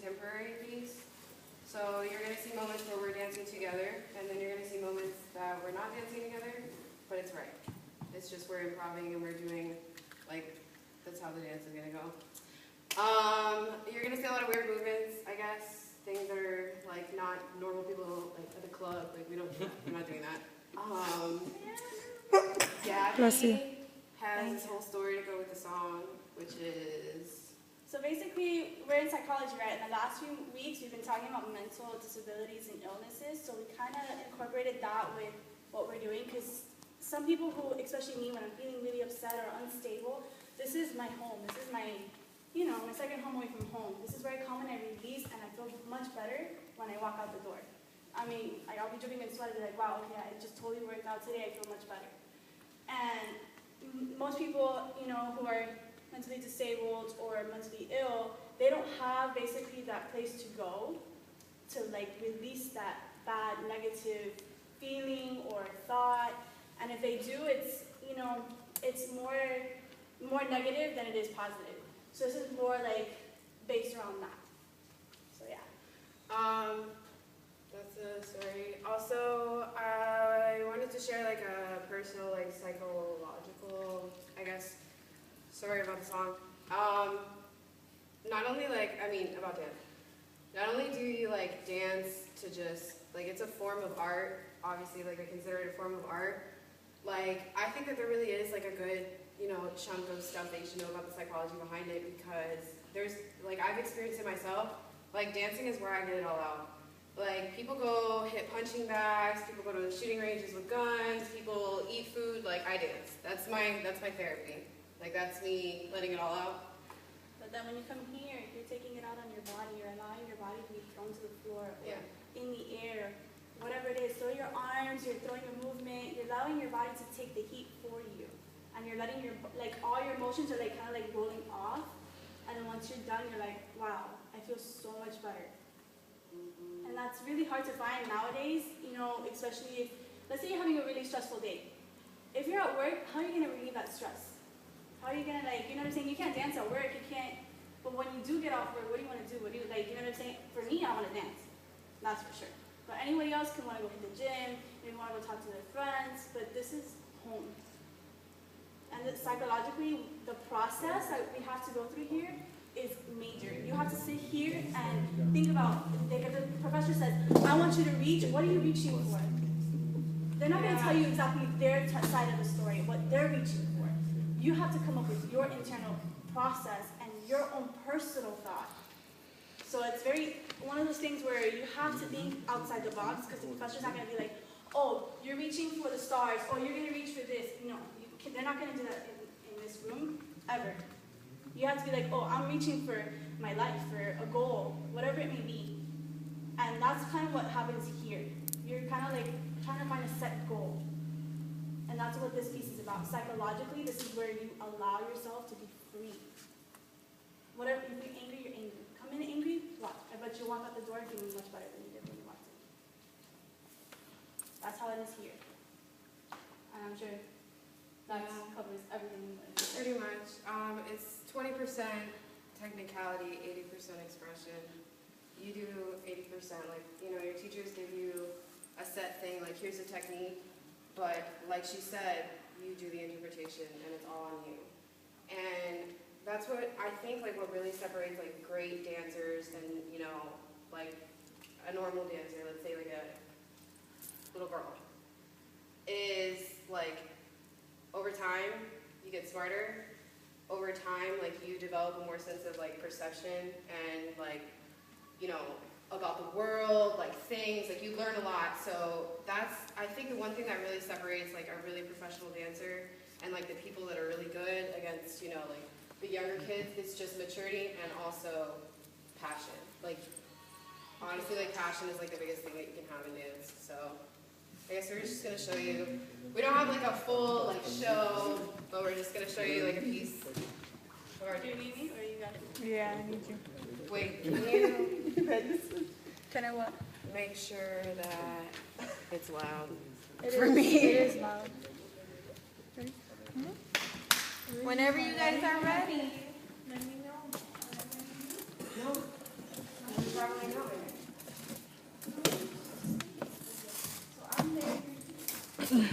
contemporary piece. So you're going to see moments where we're dancing together, and then you're going to see moments that we're not dancing together, but it's right. It's just we're improvising and we're doing, like, that's how the dance is going to go. You're going to see a lot of weird movements, I guess. Things that are, like, not normal people, like, at the club. Like, we're not doing that. Gabby has this whole story to go with the song, which is... So basically, we're in psychology, right? In the last few weeks, we've been talking about mental disabilities and illnesses, so we kind of incorporated that with what we're doing, because some people who, especially me, when I'm feeling really upset or unstable, this is my home. This is my, you know, my second home away from home. This is where I come and I release, and I feel much better when I walk out the door. I mean, I'll be dripping in sweat and be like, wow, okay, I just totally worked out today. I feel much better. And most people, you know, who are mentally disabled or mentally ill, they don't have basically that place to go to like release that bad negative feeling or thought. And if they do, it's, you know, it's more negative than it is positive. So this is more like based around that. So yeah. That's a story. Also, I wanted to share like a personal, like psychological, I guess, story about the song. Not only like, I mean, about dance. Not only do you like dance to just, like it's a form of art, obviously like I consider it a form of art. Like, I think that there really is like a good, you know, chunk of stuff that you should know about the psychology behind it, because there's, like I've experienced it myself, like dancing is where I get it all out. Like, people go hit punching bags, people go to the shooting ranges with guns, people eat food, like I dance. That's my therapy. Like, that's me letting it all out. But then when you come here, you're taking it out on your body, you're allowing your body to be thrown to the floor, or in the air, whatever it is. Throw your arms, you're throwing your movement, you're allowing your body to take the heat for you. And you're letting your, like all your emotions are like kind of like rolling off. And then once you're done, you're like, wow, I feel so much better. And that's really hard to find nowadays, you know, especially if, let's say you're having a really stressful day. If you're at work, how are you going to relieve that stress? How are you going to, like, you know what I'm saying? You can't dance at work, you can't, but when you do get off work, what do you want to do? What do you, like, you know what I'm saying? For me, I want to dance, that's for sure. But anybody else can want to go hit the gym, maybe want to go talk to their friends, but this is home. And psychologically, the process that we have to go through here is major. You have to sit here and think about, like if the professor says, I want you to reach, what are you reaching for? They're not going to tell you exactly their side of the story, what they're reaching for. You have to come up with your internal process and your own personal thought. So it's very, one of those things where you have to think outside the box, because the professor's not going to be like, oh, you're reaching for the stars, or you're going to reach for this. No, they're not going to do that in this room, ever. You have to be like, oh, I'm reaching for my life, for a goal, whatever it may be. And that's kind of what happens here. You're kind of like trying to find a set goal. And that's what this piece is about. Psychologically, this is where you allow yourself to be free. Whatever, if you're angry, you're angry. Come in angry, watch. I bet you walk out the door feeling much better than you did when you walked in. That's how it is here. And I'm sure that covers everything. Pretty much. It's 20% technicality, 80% expression. You do 80%. Like, you know, your teachers give you a set thing, like here's a technique, but like she said, you do the interpretation and it's all on you. And that's what I think, like what really separates like great dancers and, you know, like a normal dancer, let's say like a little girl, is like over time you get smarter. Over time, like you develop a more sense of like perception and like, you know, about the world, like things, like you learn a lot. So that's, I think the one thing that really separates like a really professional dancer and like the people that are really good against, you know, like the younger kids, is just maturity and also passion. Like, honestly, like passion is like the biggest thing that you can have in dance. So I guess we're just gonna show you, we don't have like a full like show, but we're just gonna show you like a piece of our Do you need me or you got it? Yeah, I need you. Wait, can you Can I what? make sure that it's loud It for is- me? It is loud. Ready? Whenever you guys are ready, let me know. No. probably know it. So I'm there.